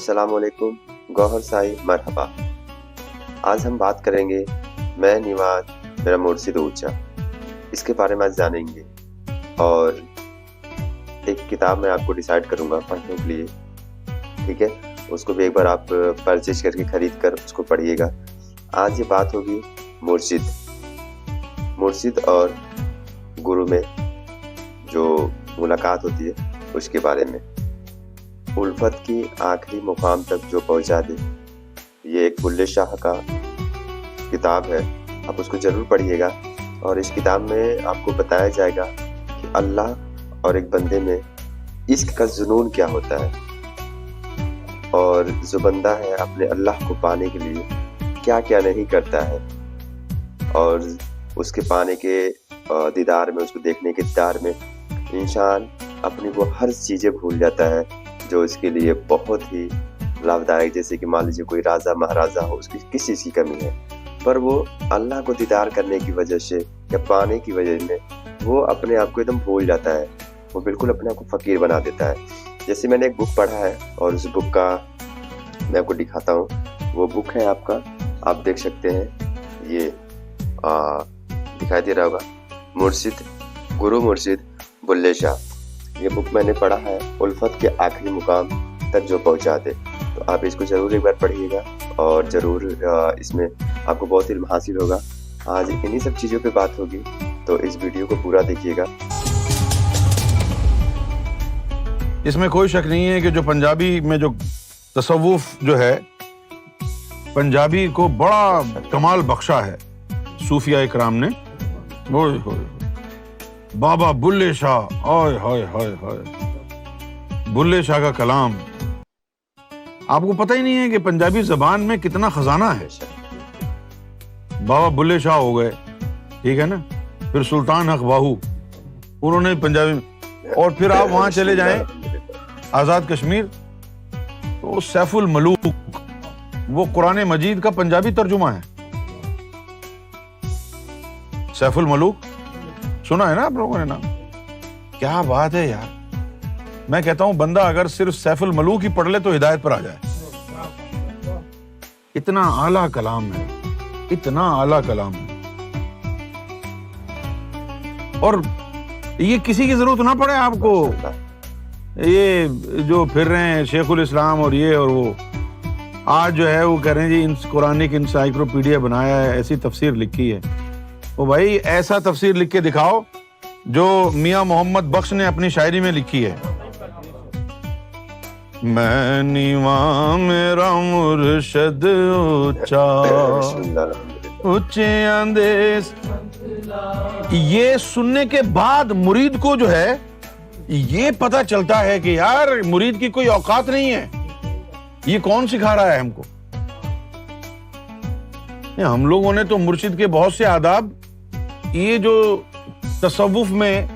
अस्सलाम वालेकुम, गौहर साई मरहबा। आज हम बात करेंगे मैं निवाज मेरा मुर्शिद ऊंचा, इसके बारे में आज जानेंगे। और एक किताब मैं आपको डिसाइड करूंगा पढ़ने के लिए, ठीक है? उसको भी एक बार आप परचेज करके खरीद कर उसको पढ़िएगा। आज ये बात होगी मुर्शिद और गुरु में जो मुलाकात होती है उसके बारे में। उल्फत की आखिरी मुकाम तक जो पहुंचा दे, ये एक बुल्ले शाह का किताब है, आप उसको जरूर पढ़िएगा। और इस किताब में आपको बताया जाएगा कि अल्लाह और एक बंदे में इश्क का जुनून क्या होता है, और जो बंदा है अपने अल्लाह को पाने के लिए क्या क्या नहीं करता है, और उसके पाने के दीदार में, उसको देखने के दीदार में इंसान अपनी वो हर चीज़ें भूल जाता है जो इसके लिए बहुत ही लाभदायक। जैसे कि मान लीजिए कोई राजा महाराजा हो, उसकी किस चीज़ की कमी है, पर वो अल्लाह को दीदार करने की वजह से या पाने की वजह में वो अपने आप को एकदम भूल जाता है, वो बिल्कुल अपने आप को फ़कीर बना देता है। जैसे मैंने एक बुक पढ़ा है और उस बुक का मैं आपको दिखाता हूँ। वो बुक है आपका, आप देख सकते हैं, ये दिखाई दे रहा होगा, गुरु मुर्शिद बुल्ले शाह। ये बुक मैंने पढ़ा है, उल्फत के आखिरी मुकाम तक जो पहुंचा दे। तो आप इसको जरूर एक बार पढ़िएगा और जरूर इसमें आपको बहुत इल्म हासिल होगा। आज इन्हीं सब चीज़ों पे बात होगी, तो इस वीडियो को पूरा देखिएगा। इसमें कोई शक नहीं है कि जो पंजाबी में जो तसव्वुफ जो है, पंजाबी को बड़ा कमाल बख्शा है सूफिया इकराम ने। वो बाबा बुल्ले शाह, ओए होए होए होए, बुल्ले शाह का कलाम आपको पता ही नहीं है कि पंजाबी जबान में कितना खजाना है। बाबा बुल्ले शाह हो गए, ठीक है ना, फिर सुल्तान हक बाहू, उन्होंने पंजाबी, और फिर आप वहां चले जाएं आजाद कश्मीर, तो सैफुल मलूक, वो कुरान मजीद का पंजाबी तर्जुमा है। सैफुल मलूक सुना है ना आप लोगों ने नाम? क्या बात है यार, मैं कहता हूं बंदा अगर सिर्फ सैफुल मलूक ही पढ़ ले तो हिदायत पर आ जाए। इतना आला कलाम है, इतना आला कलाम है। और ये किसी की जरूरत ना पड़े आपको, ये जो फिर रहे हैं शेखुल इस्लाम और ये और वो, आज जो है वो कह रहे हैं जी कुरानिक इंसाइक्लोपीडिया बनाया है, ऐसी तफसीर लिखी है। वो भाई ऐसा तफसीर लिख के दिखाओ जो मियां मोहम्मद बख्श ने अपनी शायरी में लिखी है। मैं नीवा मेरा मुर्शद ऊंचा, ऊंचे अंदेश। ये सुनने के बाद मुरीद को जो है ये पता चलता है कि यार मुरीद की कोई औकात नहीं है। ये कौन सिखा रहा है हमको? हम लोगों ने तो मुर्शिद के बहुत से आदाब, ये जो तसव्वुफ में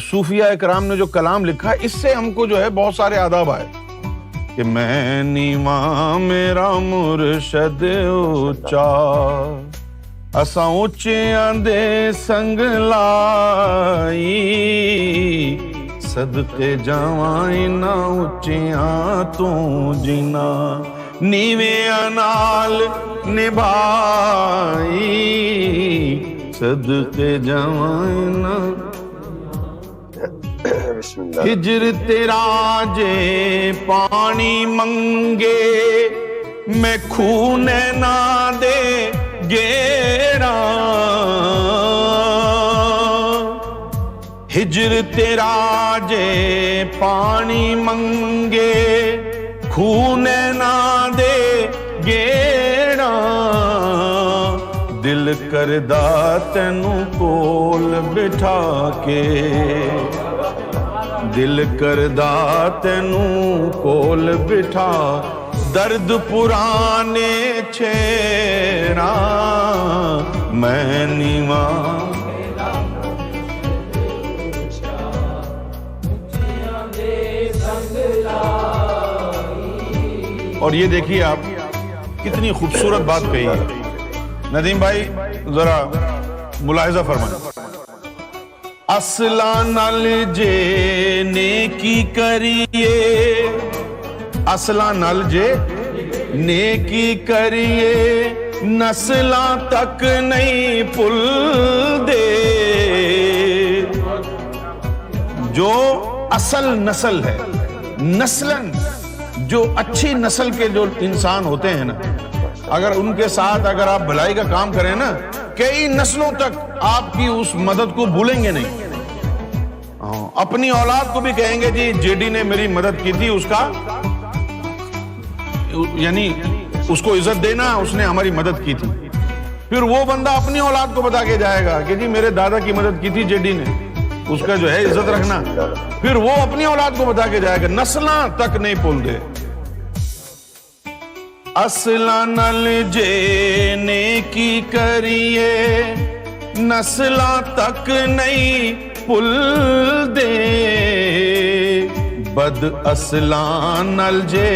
सूफिया इकराम ने जो कलाम लिखा, इससे हमको जो है बहुत सारे आदाब आए कि मैं नीवा मेरा मुर्शद ऊंचा, असा ऊंचे आंदे संग लाई, सदके जावां ना ऊंचियां तू जिना, नीवेयां नाल निभाई, सदके जावां ना। हिजर तेरा जे पानी मंगे, मैं खून ना दे गेरा, हिजर तेरा जे पानी मंगे, खून ना दे गेरा, दिल करदा तैनू कोल बिठा के, दिल करदा तैनू कोल बिठा, दर्द पुराने छेड़ा, मैं नीवा। और ये देखिए आप कितनी खूबसूरत बात कही है। नदीम भाई जरा मुलाहिजा फरमाएं। असला नल जे नेकी करिए ਅਸਲਾਂ ਨਾਲ ਜੇ ਨੇਕੀ ਕਰੀਏ ਨਸਲਾਂ ਤੱਕ ਨਹੀਂ ਭੁੱਲਦੇ। जो असल नस्ल है, नस्लन जो अच्छी नस्ल के जो इंसान होते हैं ना, अगर उनके साथ अगर आप भलाई का काम करें ना, कई नस्लों तक आपकी उस मदद को भूलेंगे नहीं। अपनी औलाद को भी कहेंगे जी जेडी ने मेरी मदद की थी, उसका यानी उसको इज्जत देना, उसने हमारी मदद की थी। फिर वो बंदा अपनी औलाद को बता के जाएगा कि जी मेरे दादा की मदद की थी जेडी ने, उसका जो है इज्जत रखना। फिर वो अपनी औलाद को बता के जाएगा, नस्लां तक नहीं भूलते। असला नल जे नेकी करिए नस्लां तक नहीं भूलते। बद असलां नल जे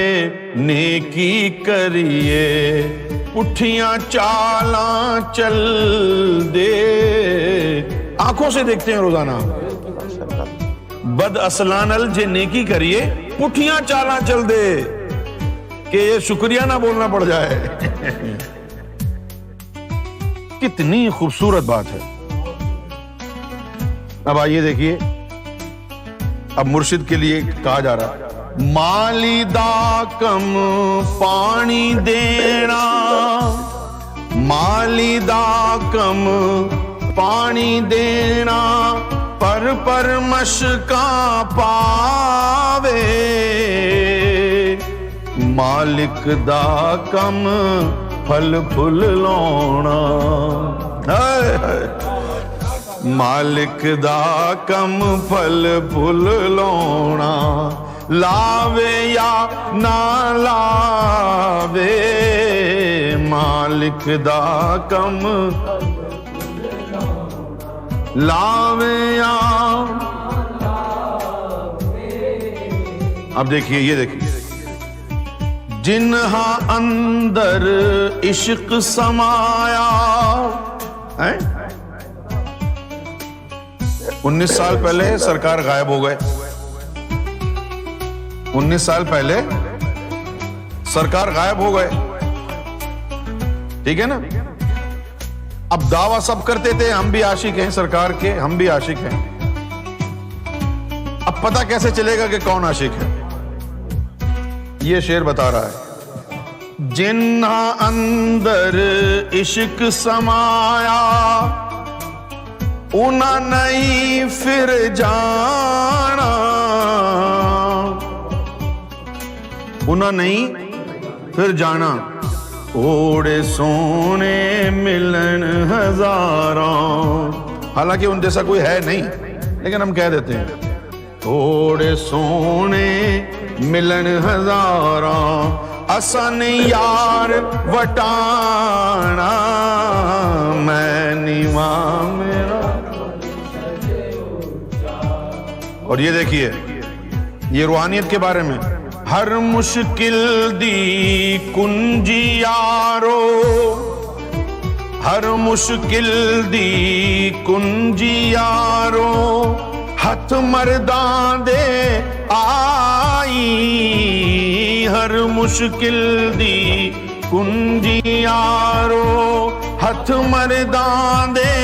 नेकी करिए पुठियां चालां चल दे। आंखों से देखते हैं रोजाना। बद असलानल जे नेकी करिए पुठियां चाला चल दे, कि ये शुक्रिया ना बोलना पड़ जाए। कितनी खूबसूरत बात है। अब आइए देखिए, अब मुर्शिद के लिए कहा जा रहा है, माली दा कम पानी देना, माली दा कम पानी देना, पर मशका पावे। मालिक दा कम फल फुल लाउना, मालिक दा कम फल फुल लाउना, लावे या ना लावे। मालिक दा कम लावे या। अब देखिए, ये देखिए, जिन्हा अंदर इश्क समाया है। 19 साल पहले सरकार गायब हो गए, 19 साल पहले सरकार गायब हो गए, ठीक है ना। अब दावा सब करते थे हम भी आशिक हैं सरकार के, हम भी आशिक हैं। अब पता कैसे चलेगा कि कौन आशिक है? ये शेर बता रहा है, जिन्हा अंदर इश्क समाया उना नहीं फिर जाना, उना नहीं फिर जाना। ओड़े सोने मिलन हजारों, हालांकि उन जैसा कोई है नहीं, लेकिन हम कह देते हैं। ओड़े सोने मिलन हजारों, असन यार वटाना, मैं नीवा मेरा। और ये देखिए, ये रूहानियत के बारे में, हर मुश्किल दी कुंजी यारो, हर मुश्किल दी कुंजी यारो, हथ मर्दां दे आई। हर मुश्किल दी कुंजी यारो, हथ मर्दां दे।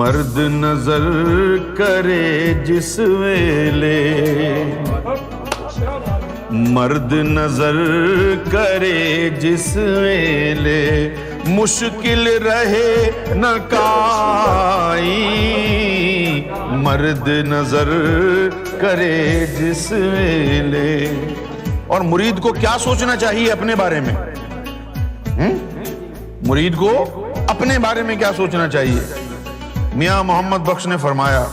मर्द नजर करे जिस वेले, मर्द नजर करे जिस वेले, मुश्किल रहे न काई। मर्द नजर करे जिस वेले। और मुरीद को क्या सोचना चाहिए अपने बारे में? मुरीद को अपने बारे में क्या सोचना चाहिए? मियां मोहम्मद बख्श ने फरमाया,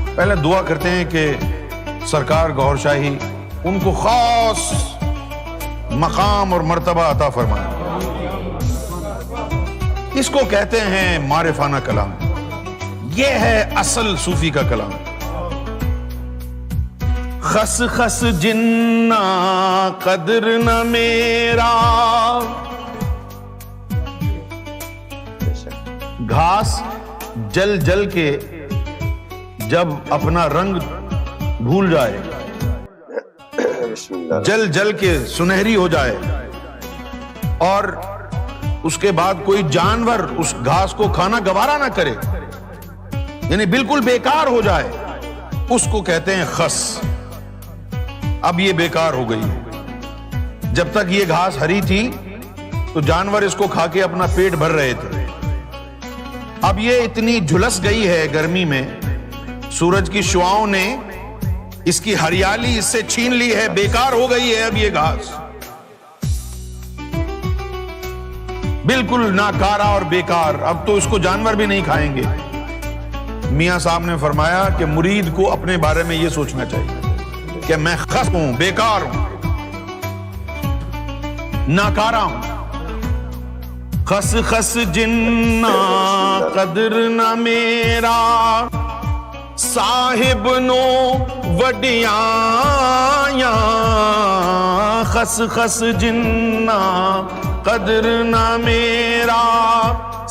पहले दुआ करते हैं कि सरकार गौहर शाही उनको खास मकाम और मर्तबा अता फरमाए। इसको कहते हैं मारिफाना कलाम। यह है असल सूफी का कलाम। खस खस जिन्ना कदर न मेरा, घास जल जल के जब अपना रंग भूल जाए بسم اللہ جل جل کے سنہری ہو جائے اور اس کے بعد کوئی جانور اس گھاس کو کھانا گوارا نہ کرے، یعنی بالکل بیکار ہو جائے، اس کو کہتے ہیں خس۔ اب یہ بیکار ہو گئی ہے۔ جب تک یہ گھاس ہری تھی تو جانور اس کو کھا کے اپنا پیٹ بھر رہے تھے، اب یہ اتنی جھلس گئی ہے گرمی میں، سورج کی شعاؤں نے اس کی ہریالی اس سے چھین لی ہے، بیکار ہو گئی ہے اب یہ گھاس، بالکل ناکارہ اور بیکار، اب تو اس کو جانور بھی نہیں کھائیں گے۔ میاں صاحب نے فرمایا کہ مرید کو اپنے بارے میں یہ سوچنا چاہیے کہ میں خس ہوں، بیکار ہوں، ناکارہ ہوں۔ خس خس جنہ قدر نہ میرا، صاحب نو وڈیاں، خس خس جنہ قدر نہ میرا،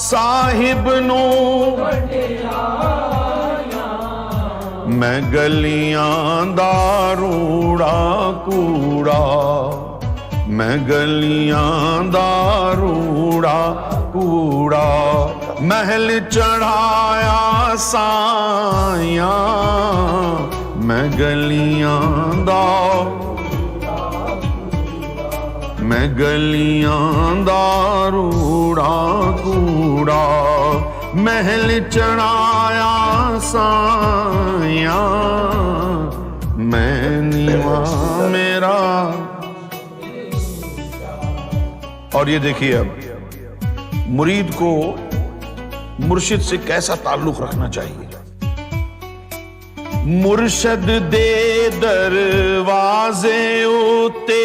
صاحب نو میں گلیاں دا روڑا کوڑا، میں گلیاں دا روڑا کوڑا، محل چڑھایا سایاں، میں گلیاں دا، میں گلیاں دا روڑا کوڑا، محل چڑھایا سایاں، میں نیواں میرا۔ اور یہ دیکھیے اب مرید کو مرشد سے کیسا تعلق رکھنا چاہیے۔ مرشد دے دروازے اُتے،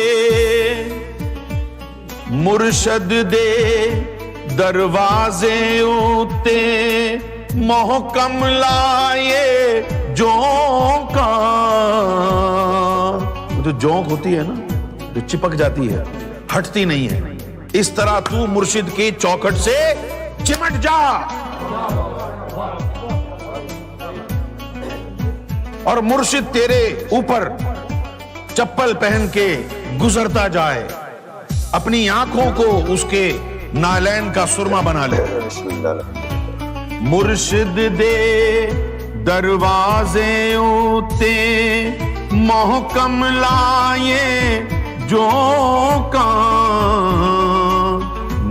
مرشد دے دروازے اُتے، محکم لائے جونکاں، جو جونک ہوتی ہے نا، جو چپک جاتی ہے، ہٹتی نہیں ہے، اس طرح تو مرشد کی چوکھٹ سے چمٹ جا اور مرشد تیرے اوپر چپل پہن کے گزرتا جائے، اپنی آنکھوں کو اس کے نالین کا سرما بنا لے۔ مرشد دے دروازے اُتے، محکم لائے جو کان،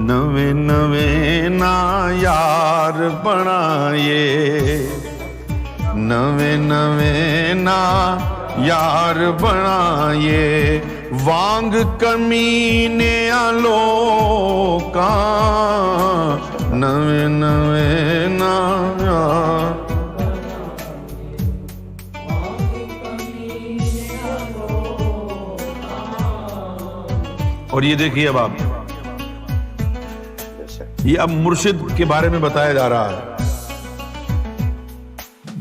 نوے نوے نا یار بنائے، نوے نوے نا یار بنائے، وانگ کمینے لوکاں، نوے نوے نا یار۔ اور یہ دیکھیے اب آپ، یہ اب مرشد کے بارے میں بتایا جا رہا ہے۔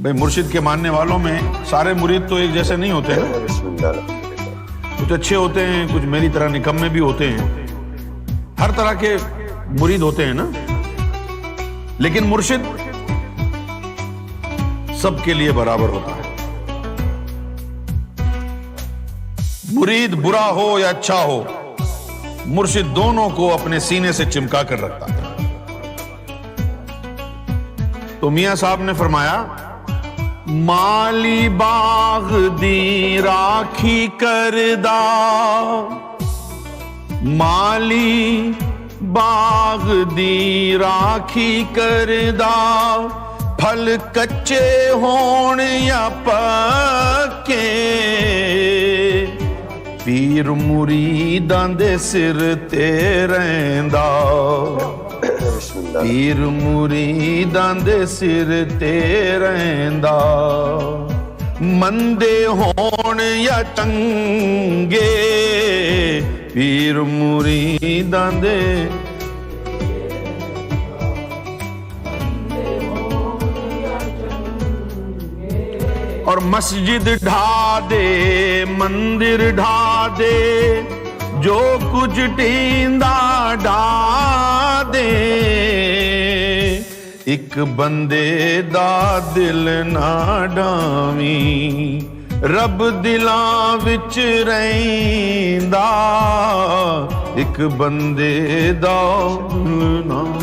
بھئی مرشد کے ماننے والوں میں سارے مرید تو ایک جیسے نہیں ہوتے ہیں، کچھ اچھے ہوتے ہیں، کچھ میری طرح نکمے بھی ہوتے ہیں، ہر طرح کے مرید ہوتے ہیں نا، لیکن مرشد سب کے لیے برابر ہوتا ہے۔ مرید برا ہو یا اچھا ہو، مرشد دونوں کو اپنے سینے سے چمکا کر رکھتا ہے۔ تو میاں صاحب نے فرمایا، مالی باغ دی راکھی کردا، مالی باغ دی راکھی کردا، پھل کچے ہون یا پکے، پیر مریداں دے سر تے رہندا، پیر مریداں دے سر تے رہندا، مندے ہون یا چنگے، پیر مریداں دے۔ اور مسجد ڈھا دے، مندر ڈھا دے، جو کچھ ٹیندا ڈھا دے، ایک بندے دا دل نہ ڈاویں، رب دلاں وچ رہندا ایک بندے دا نام۔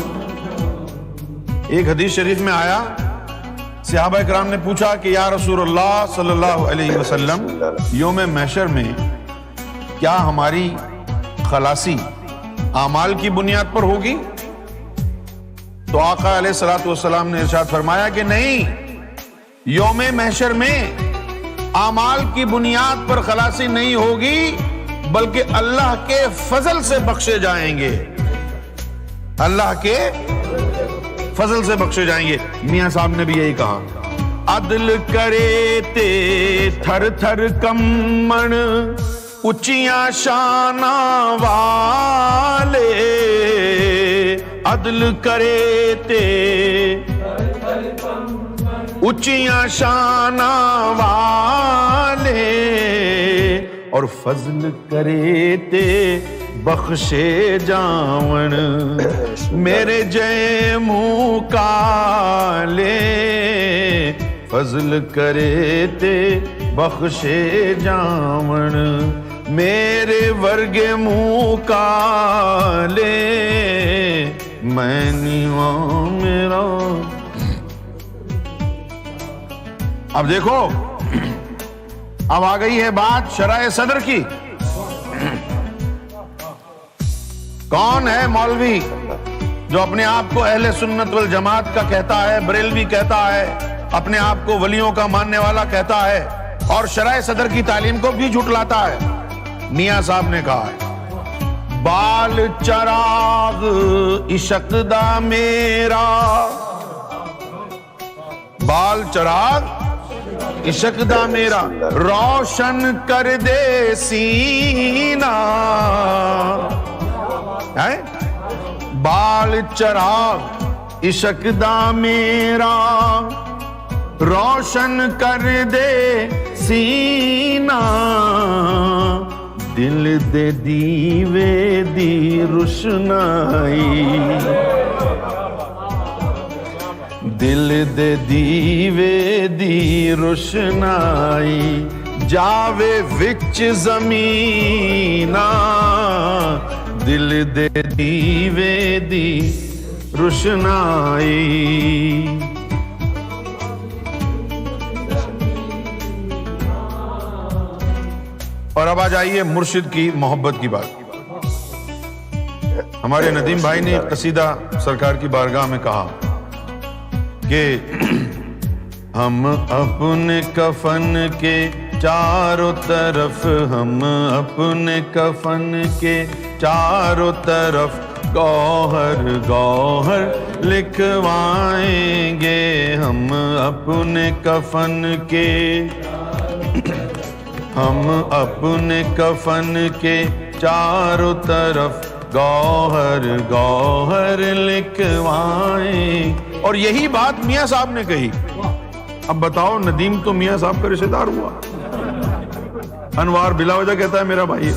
ایک حدیث شریف میں آیا، صحابہ کرام نے پوچھا کہ یا رسول اللہ صلی اللہ علیہ وسلم، یوم محشر میں کیا ہماری خلاصی اعمال کی بنیاد پر ہوگی؟ تو آقا علیہ الصلوۃ والسلام نے ارشاد فرمایا کہ نہیں، یوم محشر میں اعمال کی بنیاد پر خلاصی نہیں ہوگی، بلکہ اللہ کے فضل سے بخشے جائیں گے، اللہ کے فضل سے بخشے جائیں گے۔ میاں صاحب نے بھی یہی کہا، عدل کرے تے تھر تھر کمن اچیاں شاناں والے، عدل کرے تے اچیاں شاناں والے، اور فضل کرے تے بخشے جاون میرے جے منہ کالے، فضل کرے تے بخشے جاون میرے ورگے منہ کالے، میں نیواں میرا۔ اب دیکھو، اب آ گئی ہے بات شرح صدر کی۔ کون ہے مولوی جو اپنے آپ کو اہل سنت والجماعت کا کہتا ہے، بریلوی کہتا ہے، اپنے آپ کو ولیوں کا ماننے والا کہتا ہے، اور شرح صدر کی تعلیم کو بھی جھٹلاتا ہے؟ میاں صاحب نے کہا ہے، بال چراغ عشق دا میرا، بال چراغ عشق دا میرا روشن کر دے سینہ، بال چراغ عشق دا میرا روشن کر دے سینہ، دل دے دیوے دی روشنائی، دل دے دیوے دی روشنائی جاوے وچ زمینہ، دل دے دیوے دی روشنائی۔ اور اب آ جائیے مرشد کی محبت کی بات۔ ہمارے ندیم بھائی نے قصیدہ سرکار کی بارگاہ میں کہا کہ ہم اپنے کفن کے چاروں طرف، ہم اپنے کفن کے چاروں طرف گوہر گوہر لکھوائیں گے، ہم اپنے کفن کے، ہم اپنے کفن کے چاروں طرف گوہر گوہر لکھوائیں۔ اور یہی بات میاں صاحب نے کہی۔ اب بتاؤ، ندیم تو میاں صاحب کا رشتہ دار ہوا، انوار بلا وجہ کہتا ہے میرا بھائی ہے۔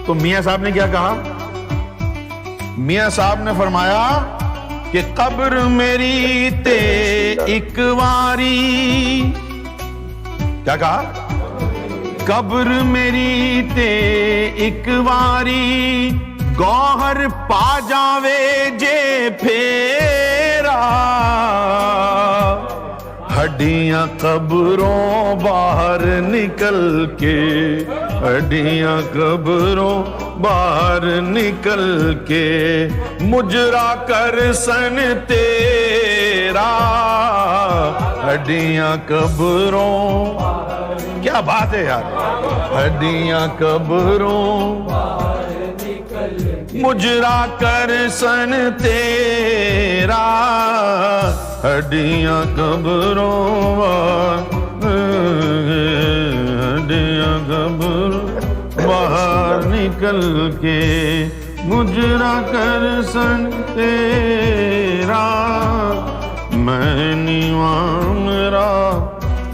تو میاں صاحب نے کیا کہا؟ میاں صاحب نے فرمایا کہ قبر میری تے ایک واری، کیا کہا؟ قبر میری تے ایک واری گوہر پا جاوے جے پھیرا، ہڈیاں قبروں باہر نکل کے، ہڈیاں قبروں باہر نکل کے مجرا کر سن تیرا، ہڈیاں قبروں، کیا بات ہے یار، ہڈیاں قبروں مجرا کر سن تیرا، ہڈیاں قبروں، ہڈیاں قبروں باہر نکل کے مجرا کر سن تیرا، میں نیواں میرا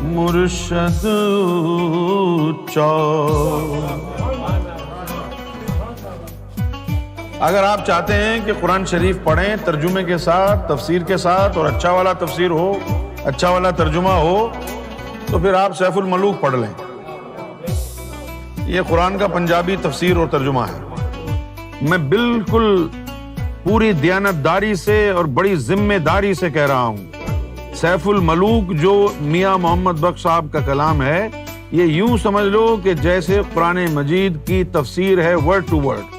مرشد اونچا۔ اگر آپ چاہتے ہیں کہ قرآن شریف پڑھیں ترجمے کے ساتھ، تفسیر کے ساتھ، اور اچھا والا تفسیر ہو، اچھا والا ترجمہ ہو تو پھر آپ سیف الملوک پڑھ لیں. یہ قرآن کا پنجابی تفسیر اور ترجمہ ہے. میں بالکل پوری دیانت داری سے اور بڑی ذمہ داری سے کہہ رہا ہوں، سیف الملوک جو میاں محمد بخش صاحب کا کلام ہے، یہ یوں سمجھ لو کہ جیسے قرآن مجید کی تفسیر ہے ورڈ ٹو ورڈ.